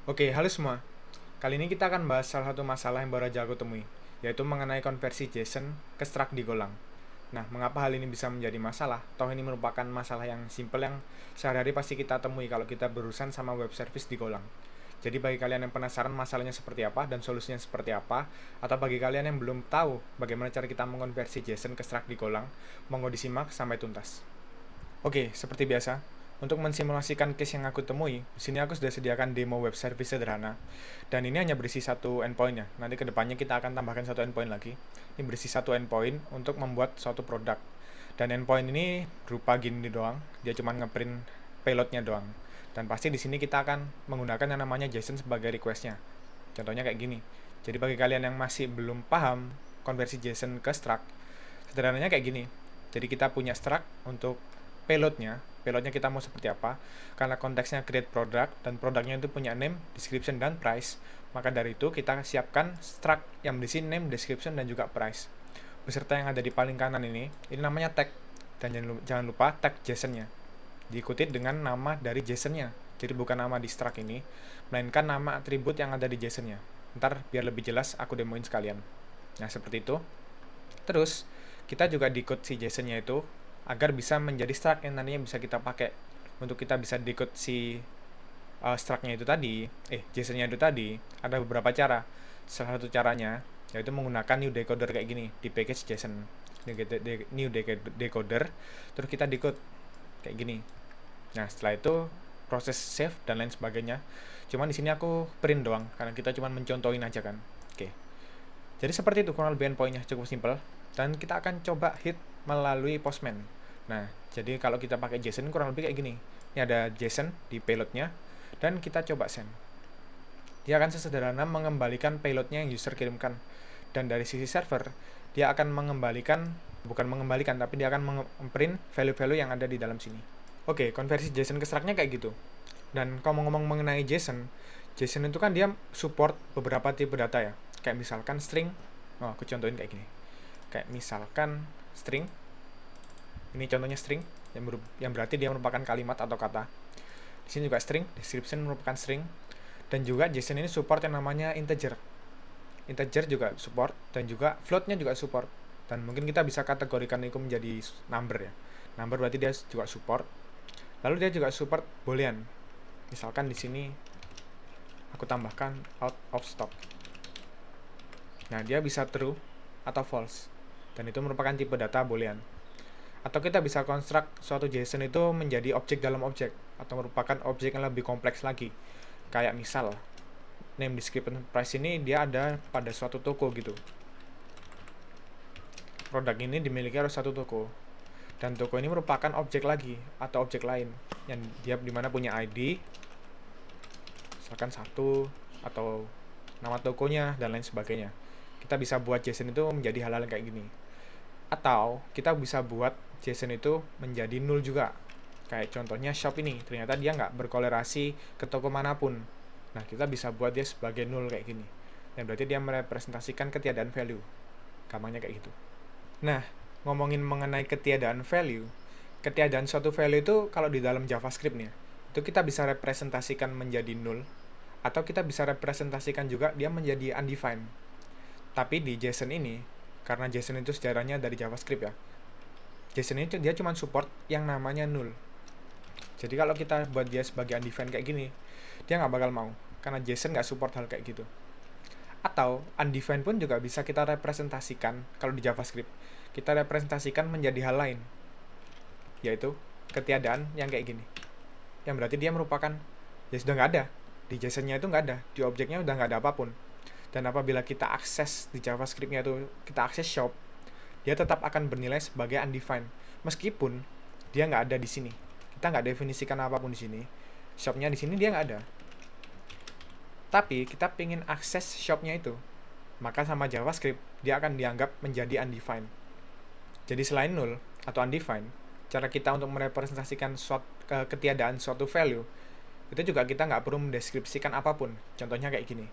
Oke, halo semua. Kali ini kita akan bahas salah satu masalah yang baru aja aku temui, yaitu mengenai konversi JSON ke struct di Golang. Nah, mengapa hal ini bisa menjadi masalah? Toh ini merupakan masalah yang simple yang sehari-hari pasti kita temui kalau kita berurusan sama web service di Golang. Jadi bagi kalian yang penasaran masalahnya seperti apa dan solusinya seperti apa, atau bagi kalian yang belum tahu bagaimana cara kita mengonversi JSON ke struct di Golang, monggo disimak sampai tuntas. Oke, seperti biasa, untuk mensimulasikan case yang aku temui, di sini aku sudah sediakan demo web service sederhana. Dan ini hanya berisi satu endpoint ya. Nanti kedepannya kita akan tambahkan satu endpoint lagi. Ini berisi satu endpoint untuk membuat suatu produk. Dan endpoint ini berupa gini doang. Dia cuma ngeprint payloadnya doang. Dan pasti di sini kita akan menggunakan yang namanya JSON sebagai requestnya. Contohnya kayak gini. Jadi bagi kalian yang masih belum paham konversi JSON ke struct, sederhananya kayak gini. Jadi kita punya struct untuk payloadnya kita mau seperti apa, karena konteksnya create product dan produknya itu punya name, description, dan price, maka dari itu kita siapkan struct yang berisi name, description, dan juga price beserta yang ada di paling kanan ini namanya tag, dan jangan lupa tag JSON-nya diikuti dengan nama dari JSON-nya, jadi bukan nama di struct ini melainkan nama atribut yang ada di JSON-nya. Ntar biar lebih jelas aku demoin sekalian. Nah seperti itu. Terus kita juga decode si JSON-nya itu agar bisa menjadi struct yang nantinya bisa kita pakai untuk kita bisa decode si struct-nya itu tadi, JSON-nya itu tadi. Ada beberapa cara. Salah satu caranya yaitu menggunakan new decoder kayak gini di package JSON new decoder, terus kita decode kayak gini. Nah setelah itu proses save dan lain sebagainya. Cuman di sini aku print doang karena kita cuma mencontohin aja kan. Oke. Jadi seperti itu kurang lebih endpoint-nya, cukup simple. Dan kita akan coba hit melalui Postman. Nah, jadi kalau kita pakai JSON kurang lebih kayak gini. Ini ada JSON di payloadnya, dan kita coba send. Dia akan sesederhana mengembalikan payloadnya yang user kirimkan. Dan dari sisi server, dia akan bukan mengembalikan, tapi dia akan memprint value-value yang ada di dalam sini. Oke, konversi JSON ke struct-nya kayak gitu. Dan kalau ngomong mengenai JSON itu kan dia support beberapa tipe data ya. Kayak misalkan string, aku contohin kayak gini. Kayak misalkan string, ini contohnya string yang berarti dia merupakan kalimat atau kata. Di sini juga string, description merupakan string, dan juga JSON ini support yang namanya integer juga support, dan juga floatnya juga support. Dan mungkin kita bisa kategorikan itu menjadi number ya. Number berarti dia juga support. Lalu dia juga support boolean. Misalkan di sini aku tambahkan out of stock. Nah, dia bisa true atau false. Dan itu merupakan tipe data boolean. Atau kita bisa construct suatu JSON itu menjadi objek dalam objek, atau merupakan objek yang lebih kompleks lagi. Kayak misal, name, description, price ini dia ada pada suatu toko gitu. Produk ini dimiliki oleh satu toko. Dan toko ini merupakan objek lagi, atau objek lain. Yang dia dimana punya ID, misalkan satu, atau nama tokonya, dan lain sebagainya. Kita bisa buat JSON itu menjadi hal-hal kayak gini. Atau kita bisa buat JSON itu menjadi null juga. Kayak contohnya shop ini, ternyata dia nggak berkolerasi ke toko manapun. Nah, kita bisa buat dia sebagai null kayak gini. Dan berarti dia merepresentasikan ketiadaan value. Gampangnya kayak gitu. Nah, ngomongin mengenai ketiadaan suatu value itu kalau di dalam JavaScript nih, itu kita bisa representasikan menjadi null, atau kita bisa representasikan juga dia menjadi undefined. Tapi di JSON ini, karena JSON itu sejarahnya dari JavaScript ya, JSON ini dia cuma support yang namanya null. Jadi kalau kita buat dia sebagai undefined kayak gini, dia nggak bakal mau, karena JSON nggak support hal kayak gitu. Atau undefined pun juga bisa kita representasikan, kalau di JavaScript, kita representasikan menjadi hal lain, yaitu ketiadaan yang kayak gini. Yang berarti dia merupakan, ya sudah nggak ada. Di JSON-nya itu nggak ada, di objeknya udah nggak ada apapun. Dan apabila kita akses di JavaScript-nya itu, kita akses shop, dia tetap akan bernilai sebagai undefined. Meskipun dia nggak ada di sini. Kita nggak definisikan apapun di sini. Shop-nya di sini dia nggak ada. Tapi kita pengen akses shop-nya itu, maka sama JavaScript, dia akan dianggap menjadi undefined. Jadi selain null atau undefined, cara kita untuk merepresentasikan ketiadaan suatu value, itu juga kita nggak perlu mendeskripsikan apapun. Contohnya kayak gini.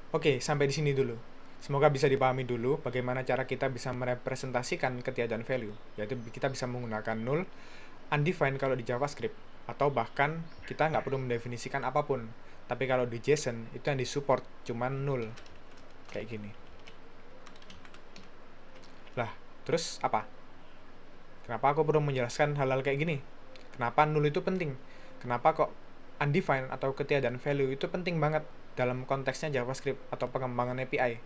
Oke, sampai di sini dulu. Semoga bisa dipahami dulu bagaimana cara kita bisa merepresentasikan ketiadaan value, yaitu kita bisa menggunakan null, undefined kalau di JavaScript. atau bahkan kita nggak perlu mendefinisikan apapun. Tapi kalau di JSON itu yang disupport cuman null kayak gini. Lah, terus apa? Kenapa aku perlu menjelaskan hal-hal kayak gini? Kenapa null itu penting? Kenapa kok undefined atau ketiadaan value itu penting banget dalam konteksnya JavaScript atau pengembangan API?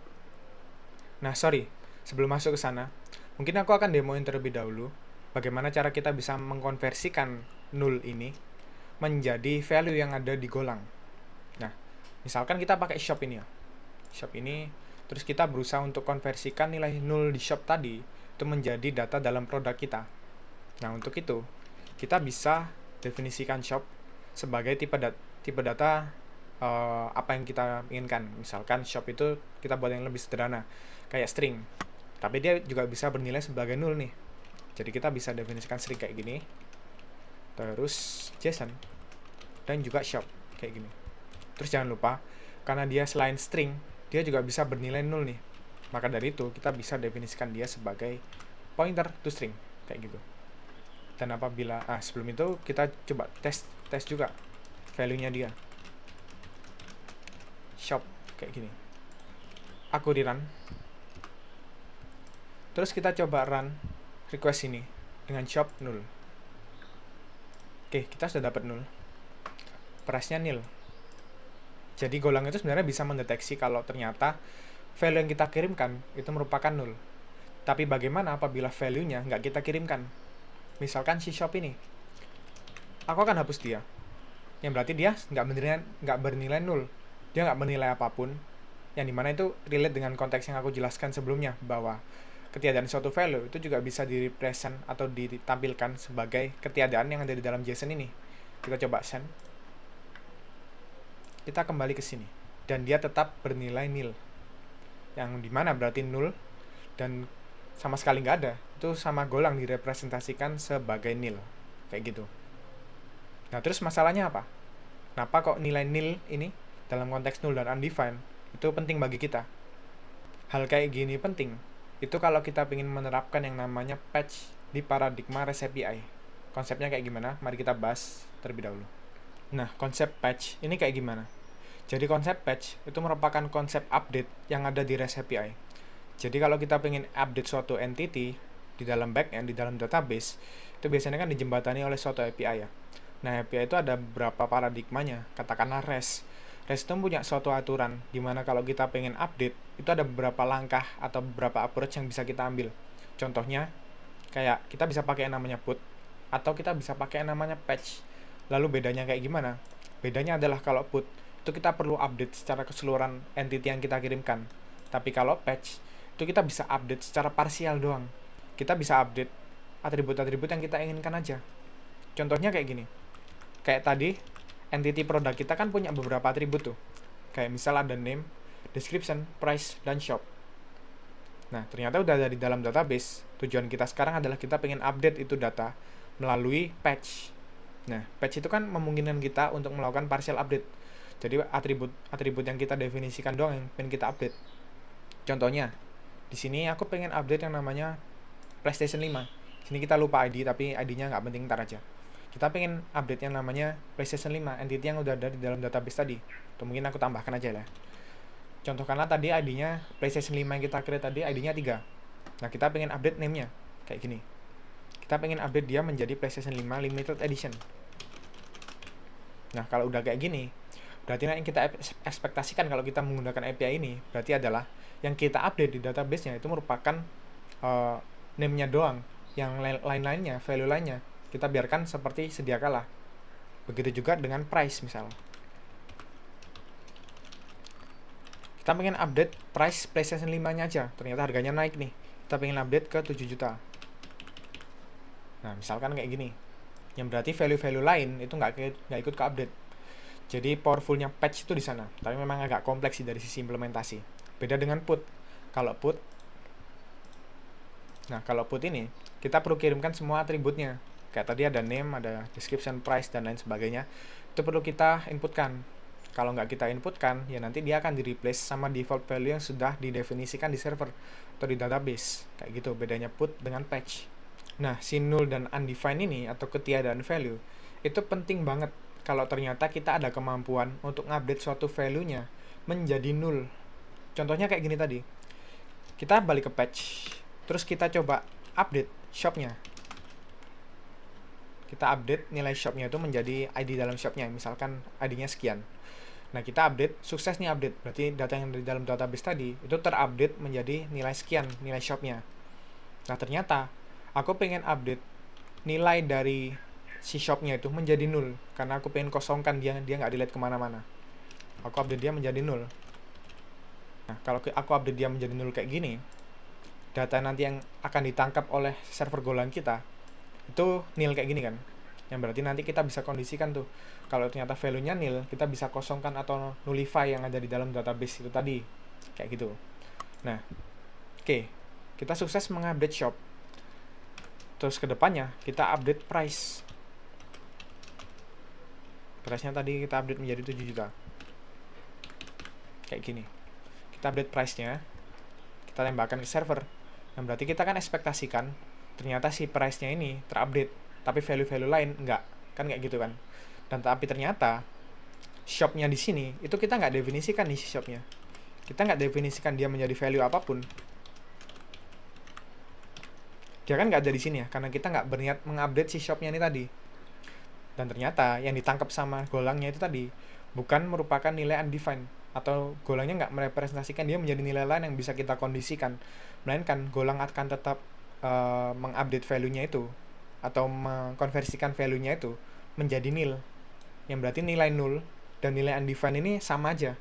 Nah, sorry, sebelum masuk ke sana, mungkin aku akan demoin terlebih dahulu bagaimana cara kita bisa mengkonversikan null ini menjadi value yang ada di golang. Nah, misalkan kita pakai shop ini ya. Shop ini, terus kita berusaha untuk konversikan nilai null di shop tadi itu menjadi data dalam produk kita. Nah, untuk itu, kita bisa definisikan shop sebagai tipe data apa yang kita inginkan. Misalkan shop itu kita buat yang lebih sederhana, kayak string. Tapi dia juga bisa bernilai sebagai null nih. Jadi kita bisa definisikan string kayak gini. Terus JSON dan juga shop kayak gini. Terus jangan lupa, karena dia selain string, dia juga bisa bernilai null nih. Maka dari itu kita bisa definisikan dia sebagai pointer to string kayak gitu. Dan apabila sebelum itu kita coba tes juga value-nya dia. Shop kayak gini. Aku di run. Terus kita coba run request ini dengan shop null. Oke, kita sudah dapat null. Price-nya nil. Jadi golang itu sebenarnya bisa mendeteksi kalau ternyata value yang kita kirimkan itu merupakan null. Tapi bagaimana apabila value-nya nggak kita kirimkan? Misalkan si shop ini, aku akan hapus dia. Yang berarti dia nggak bernilai null. Dia nggak bernilai apapun. Yang dimana itu relate dengan konteks yang aku jelaskan sebelumnya, bahwa ketiadaan suatu value itu juga bisa di-represent atau ditampilkan sebagai ketiadaan yang ada di dalam JSON ini. Kita coba send. Kita kembali ke sini. Dan dia tetap bernilai nil. Yang dimana berarti null dan sama sekali nggak ada. Itu sama golang direpresentasikan sebagai nil. Kayak gitu. Nah, terus masalahnya apa? Kenapa kok nilai nil ini dalam konteks null dan undefined itu penting bagi kita? Hal kayak gini penting itu kalau kita ingin menerapkan yang namanya patch di paradigma REST API. Konsepnya kayak gimana? Mari kita bahas terlebih dahulu. Nah, konsep patch ini kayak gimana? Jadi konsep patch itu merupakan konsep update yang ada di REST API. Jadi kalau kita ingin update suatu entity di dalam backend, di dalam database, itu biasanya kan dijembatani oleh suatu API ya. Nah, API itu ada beberapa paradigmanya, katakanlah REST. REST itu punya suatu aturan, di mana kalau kita pengen update, itu ada beberapa langkah atau beberapa approach yang bisa kita ambil. Contohnya, kayak kita bisa pakai yang namanya put, atau kita bisa pakai yang namanya patch. Lalu bedanya kayak gimana? Bedanya adalah kalau put, itu kita perlu update secara keseluruhan entity yang kita kirimkan. Tapi kalau patch, itu kita bisa update secara parsial doang. Kita bisa update atribut-atribut yang kita inginkan aja. Contohnya kayak gini. Kayak tadi, entity produk kita kan punya beberapa atribut tuh. Kayak misal ada name, description, price, dan shop. Nah, ternyata udah ada di dalam database. Tujuan kita sekarang adalah kita pengen update itu data melalui patch. Nah, patch itu kan memungkinkan kita untuk melakukan partial update. Jadi atribut yang kita definisikan doang yang pengen kita update. Contohnya, di sini aku pengen update yang namanya PlayStation 5. Sini kita lupa ID, tapi ID-nya nggak penting, ntar aja. Kita pengen update yang namanya PlayStation 5, entity yang udah ada di dalam database tadi. Atau mungkin aku tambahkan aja lah. Contohkanlah tadi ID-nya PlayStation 5 yang kita create tadi, ID-nya 3. Nah, kita pengen update name-nya, kayak gini. Kita pengen update dia menjadi PlayStation 5 Limited Edition. Nah, kalau udah kayak gini, berarti yang kita ekspektasikan kalau kita menggunakan API ini, berarti adalah yang kita update di database-nya itu merupakan name-nya doang. Yang lain-lainnya, value lainnya, kita biarkan seperti sedia kala. Begitu juga dengan price misal. Kita pengen update price PlayStation 5-nya aja. Ternyata harganya naik nih. Kita pengen update ke 7 juta. Nah, misalkan kayak gini. Yang berarti value-value lain itu nggak ikut ke update. Jadi powerfulnya patch itu di sana. Tapi memang agak kompleks sih dari sisi implementasi. Beda dengan put. Kalau put ini, kita perlu kirimkan semua atributnya. Kayak tadi ada name, ada description, price, dan lain sebagainya. Itu perlu kita inputkan. Kalau nggak kita inputkan, ya nanti dia akan di-replace sama default value yang sudah didefinisikan di server atau di database. Kayak gitu, bedanya put dengan patch. Nah, si null dan undefined ini, atau ketiadaan value, itu penting banget kalau ternyata kita ada kemampuan untuk ngupdate suatu value-nya menjadi null. Contohnya kayak gini tadi. Kita balik ke patch, terus kita coba update shop-nya. Kita update nilai shop-nya itu menjadi ID dalam shop-nya, misalkan ID-nya sekian. Nah, kita update, sukses nih update. Berarti data yang di dalam database tadi itu terupdate menjadi nilai sekian, nilai shop-nya. Nah, ternyata aku pengen update nilai dari si shop-nya itu menjadi null, karena aku pengen kosongkan dia nggak delete kemana-mana. Aku update dia menjadi null. Nah, kalau aku update dia menjadi null kayak gini, data nanti yang akan ditangkap oleh server Golang kita itu nil kayak gini kan. Yang berarti nanti kita bisa kondisikan tuh, kalau ternyata value-nya nil, kita bisa kosongkan atau nullify yang ada di dalam database itu tadi. Kayak gitu. Nah, oke. Kita sukses mengupdate shop. Terus kedepannya kita update price. Price-nya tadi kita update menjadi 7 juta. Kayak gini. Kita update price-nya, kita tembakkan ke server. Yang berarti kita kan ekspektasikan ternyata si price-nya ini terupdate, tapi value-value lain enggak. Kan kayak gitu kan. Dan tapi ternyata shop-nya di sini itu kita nggak definisikan nih si shop-nya. Kita nggak definisikan dia menjadi value apapun. Dia kan nggak ada di sini ya, karena kita nggak berniat mengupdate si shop-nya ini tadi. Dan ternyata yang ditangkap sama Golangnya itu tadi bukan merupakan nilai undefined, atau Golangnya nggak merepresentasikan dia menjadi nilai lain yang bisa kita kondisikan, melainkan Golang akan tetap mengupdate value-nya itu atau mengkonversikan value-nya itu menjadi nil, yang berarti nilai null dan nilai undefined ini sama aja,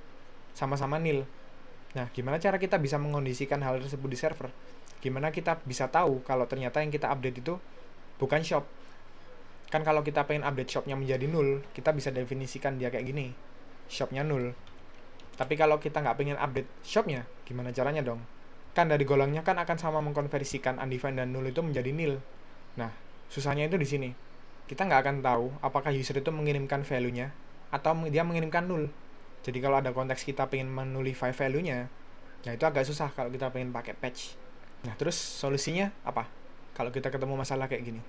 sama-sama nil. Nah, gimana cara kita bisa mengkondisikan hal tersebut di server? Gimana kita bisa tahu kalau ternyata yang kita update itu bukan shop? Kan kalau kita pengen update shopnya menjadi null, kita bisa definisikan dia kayak gini, shopnya null. Tapi kalau kita nggak pengen update shopnya, gimana caranya dong? Kan dari Golangnya kan akan sama mengkonversikan undefined dan null itu menjadi nil. Nah, susahnya itu di sini. Kita nggak akan tahu apakah user itu mengirimkan value-nya atau dia mengirimkan null. Jadi kalau ada konteks kita pengen menullify value-nya, ya itu agak susah kalau kita pengen pakai patch. Nah, terus solusinya apa? Kalau kita ketemu masalah kayak gini.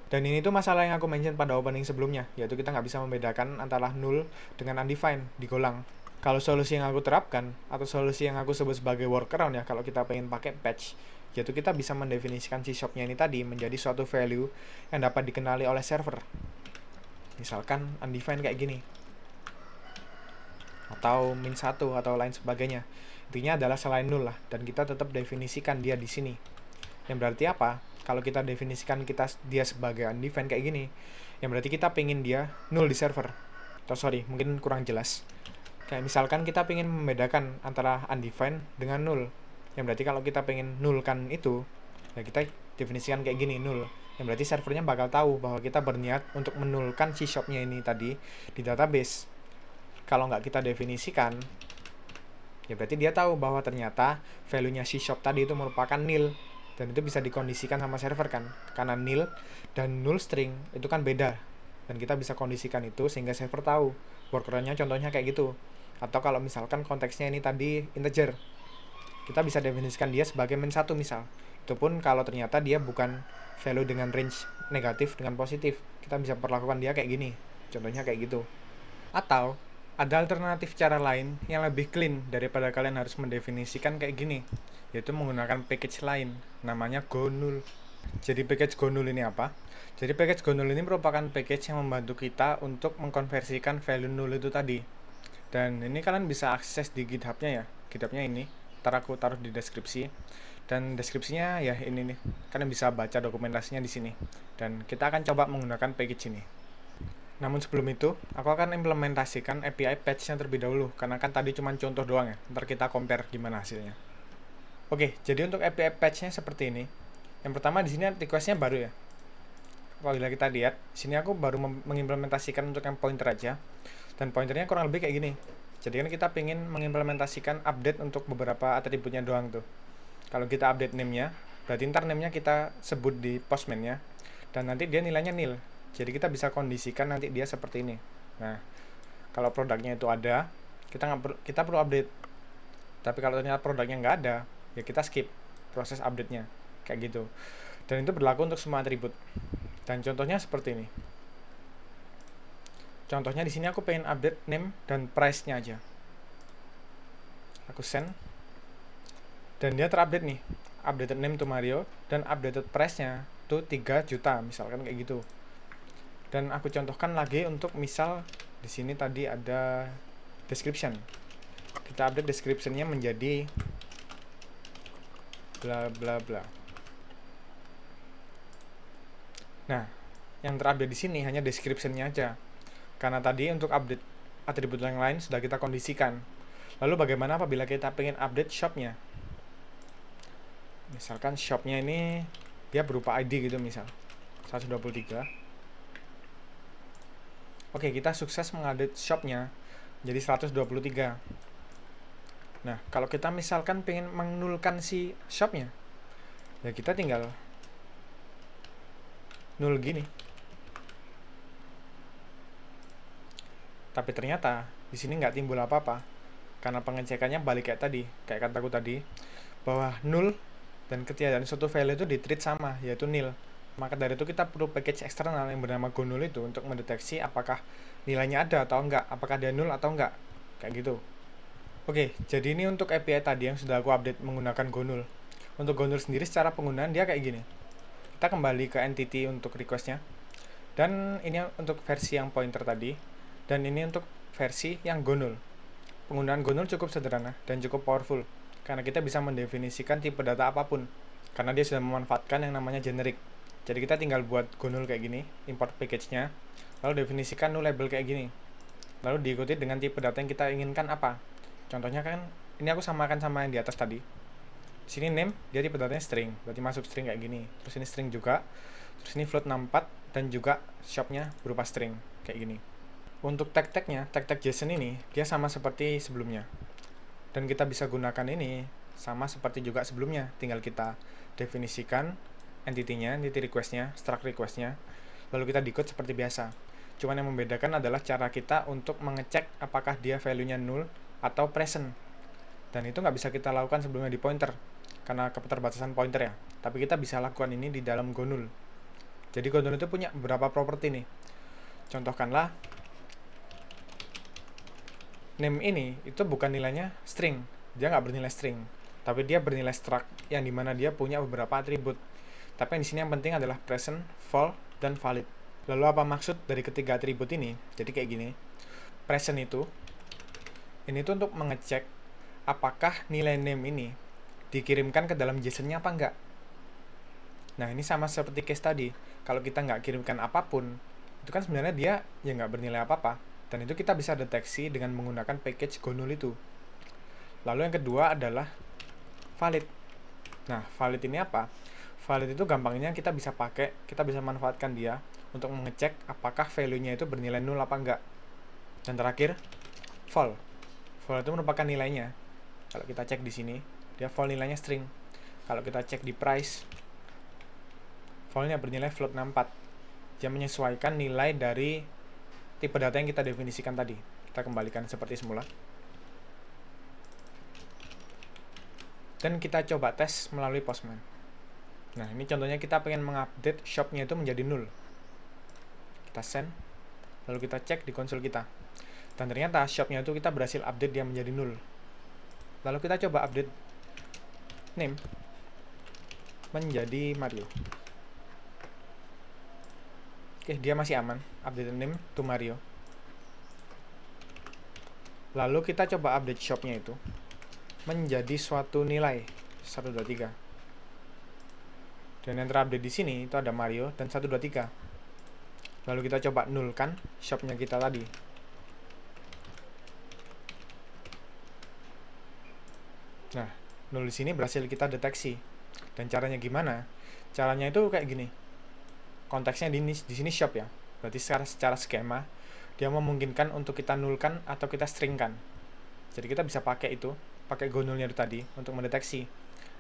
Dan ini tuh masalah yang aku mention pada opening sebelumnya, yaitu kita nggak bisa membedakan antara null dengan undefined di Golang. Kalau solusi yang aku terapkan, atau solusi yang aku sebut sebagai workaround ya, kalau kita pengen pakai patch, yaitu kita bisa mendefinisikan si shop-nya ini tadi menjadi suatu value yang dapat dikenali oleh server. Misalkan undefined kayak gini. Atau min 1 atau lain sebagainya. Intinya adalah selain null lah, dan kita tetap definisikan dia di sini. Yang berarti apa? Kalau kita definisikan dia sebagai undefined kayak gini, yang berarti kita pengen dia null di server. Atau sorry, mungkin kurang jelas. Kayak misalkan kita pengen membedakan antara undefined dengan null. Yang berarti kalau kita pengen nullkan itu, ya kita definisikan kayak gini, null. Yang berarti servernya bakal tahu bahwa kita berniat untuk menullkan si shop-nya ini tadi di database. Kalau nggak kita definisikan, ya berarti dia tahu bahwa ternyata value-nya si shop tadi itu merupakan nil. Dan itu bisa dikondisikan sama server kan. Karena nil dan null string itu kan beda. Dan kita bisa kondisikan itu sehingga server tahu. Workaround-nya contohnya kayak gitu. Atau kalau misalkan konteksnya ini tadi integer, kita bisa definisikan dia sebagai min 1 misal. Itu pun kalau ternyata dia bukan value dengan range negatif dengan positif, kita bisa perlakukan dia kayak gini. Contohnya kayak gitu. Atau ada alternatif cara lain yang lebih clean daripada kalian harus mendefinisikan kayak gini, yaitu menggunakan package lain, namanya GoNull. Jadi package GoNull ini apa? Jadi package GoNull ini merupakan package yang membantu kita untuk mengkonversikan value null itu tadi. Dan ini kalian bisa akses di GitHub-nya ya. GitHub-nya ini, ntar aku taruh di deskripsi. Dan deskripsinya ya ini nih. Kalian bisa baca dokumentasinya di sini. Dan kita akan coba menggunakan package ini. Namun sebelum itu, aku akan implementasikan API patch-nya terlebih dahulu, karena kan tadi cuma contoh doang ya. Ntar kita compare gimana hasilnya. Oke, jadi untuk API patch-nya seperti ini. Yang pertama di sini request-nya baru ya. Kalau kita lihat, di sini aku baru mengimplementasikan untuk yang pointer aja. Dan pointernya kurang lebih kayak gini. Jadi kan kita pengen mengimplementasikan update untuk beberapa atributnya doang tuh. Kalau kita update name-nya, berarti ntar name-nya kita sebut di postman-nya. Dan nanti dia nilainya nil. Jadi kita bisa kondisikan nanti dia seperti ini. Nah, kalau produknya itu ada, kita perlu update. Tapi kalau ternyata produknya nggak ada, ya kita skip proses update-nya. Kayak gitu. Dan itu berlaku untuk semua atribut. Dan contohnya seperti ini. Contohnya di sini aku pengen update name dan price-nya aja. Aku send. Dan dia terupdate nih. Updated name to Mario dan updated price-nya tuh 3 juta misalkan kayak gitu. Dan aku contohkan lagi untuk misal di sini tadi ada description. Kita update description-nya menjadi bla bla bla. Nah, yang terupdate di sini hanya description-nya aja. Karena tadi untuk update atribut yang lain sudah kita kondisikan. Lalu bagaimana apabila kita pengen update shop-nya? Misalkan shop-nya ini dia berupa ID gitu misal 123. Oke, kita sukses mengupdate shop-nya jadi 123. Nah, kalau kita misalkan pengen menulkan si shop-nya, ya kita tinggal nul gini. Tapi ternyata di sini nggak timbul apa-apa karena pengecekannya balik kayak tadi, kayak kataku tadi, bahwa nul dan ketiadaan suatu value itu di-treat sama, yaitu nil. Maka dari itu kita perlu package eksternal yang bernama gonul itu untuk mendeteksi apakah nilainya ada atau enggak, apakah dia nul atau enggak, kayak gitu. Oke, jadi ini untuk API tadi yang sudah aku update menggunakan gonul. Untuk gonul sendiri secara penggunaan dia kayak gini. Kita kembali ke entity untuk requestnya. Dan ini untuk versi yang pointer tadi. Dan ini untuk versi yang gonul. Penggunaan gonul cukup sederhana dan cukup powerful. Karena kita bisa mendefinisikan tipe data apapun. Karena dia sudah memanfaatkan yang namanya generic. Jadi kita tinggal buat gonul kayak gini, import package-nya. Lalu definisikan null label kayak gini. Lalu diikuti dengan tipe data yang kita inginkan apa. Contohnya kan, ini aku samakan sama yang di atas tadi. Di sini name, dia tipe datanya string, berarti masuk string kayak gini. Terus ini string juga, terus ini float 64, dan juga shop-nya berupa string, kayak gini. Untuk tag-tagnya, tag-tag JSON ini, dia sama seperti sebelumnya. Dan kita bisa gunakan ini, sama seperti juga sebelumnya. Tinggal kita definisikan entity-nya, entity request-nya, struct request-nya, lalu kita decode seperti biasa. Cuman yang membedakan adalah cara kita untuk mengecek apakah dia value-nya null atau present. Dan itu nggak bisa kita lakukan sebelumnya di pointer, karena keterbatasan pointer ya. Tapi kita bisa lakukan ini di dalam gonul. Jadi gonul itu punya beberapa properti nih. Contohkanlah, name ini itu bukan nilainya string. Dia nggak bernilai string, tapi dia bernilai struct yang dimana dia punya beberapa atribut. Tapi yang di sini yang penting adalah present, false, dan valid. Lalu apa maksud dari ketiga atribut ini? Jadi kayak gini. Present itu, ini tuh untuk mengecek apakah nilai name ini dikirimkan ke dalam JSON-nya apa enggak. Nah, ini sama seperti case tadi. Kalau kita nggak kirimkan apapun, itu kan sebenarnya dia ya nggak bernilai apa-apa. Dan itu kita bisa deteksi dengan menggunakan package gonul itu. Lalu yang kedua adalah valid. Nah, valid ini apa? Valid itu gampangnya kita bisa pakai, kita bisa manfaatkan dia untuk mengecek apakah value-nya itu bernilai nul apa enggak. Dan terakhir, false. False itu merupakan nilainya. Kalau kita cek di sini, dia false nilainya string. Kalau kita cek di price, false-nya bernilai float 64. Dia menyesuaikan nilai dari tipe data yang kita definisikan tadi. Kita kembalikan seperti semula. Dan kita coba tes melalui Postman. Nah, ini contohnya kita pengen mengupdate shop-nya itu menjadi null. Kita send, lalu kita cek di konsol kita. Dan ternyata shop-nya itu kita berhasil update dia menjadi null. Lalu kita coba update name menjadi Mario. Oke, dia masih aman. Update name to Mario. Lalu kita coba update shop-nya itu menjadi suatu nilai 123. Dan yang terupdate di sini itu ada Mario dan 123. Lalu kita coba nulkan shop-nya kita tadi. Nah, nul di sini berhasil kita deteksi. Dan caranya gimana? Caranya itu kayak gini. Konteksnya di sini shop ya. Berarti secara skema dia memungkinkan untuk kita nulkan atau kita stringkan. Jadi kita bisa pakai itu, pakai gonulnya itu tadi untuk mendeteksi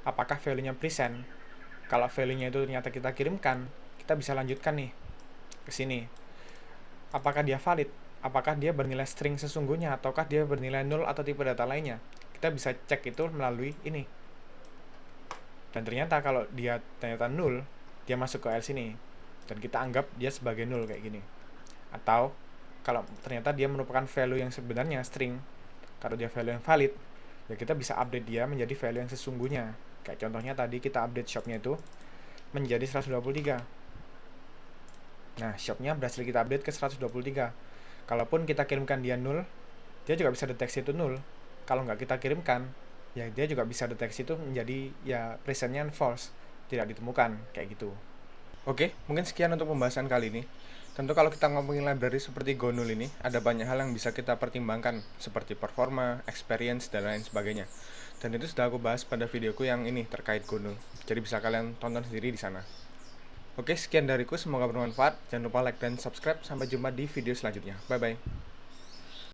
apakah value-nya present. Kalau value-nya itu ternyata kita kirimkan, kita bisa lanjutkan nih ke sini. Apakah dia valid? Apakah dia bernilai string sesungguhnya ataukah dia bernilai null atau tipe data lainnya? Kita bisa cek itu melalui ini. Dan ternyata kalau dia ternyata null, dia masuk ke else ini. Dan kita anggap dia sebagai null kayak gini. Atau Kalau ternyata dia merupakan value yang sebenarnya string, kalau dia value yang valid, ya kita bisa update dia menjadi value yang sesungguhnya. Kayak contohnya tadi kita update shopnya itu menjadi 123. Nah, shopnya berhasil kita update ke 123. Kalaupun kita kirimkan dia null, dia juga bisa deteksi itu null. Kalau nggak kita kirimkan, ya dia juga bisa deteksi itu menjadi ya presentnya false, tidak ditemukan, kayak gitu. Oke, mungkin sekian untuk pembahasan kali ini. Tentu kalau kita ngomongin library seperti Gonul ini, ada banyak hal yang bisa kita pertimbangkan, seperti performa, experience, dan lain sebagainya. Dan itu sudah aku bahas pada videoku yang ini terkait Gonul. Jadi bisa kalian tonton sendiri di sana. Oke, sekian dariku, semoga bermanfaat. Jangan lupa like dan subscribe. Sampai jumpa di video selanjutnya. Bye-bye.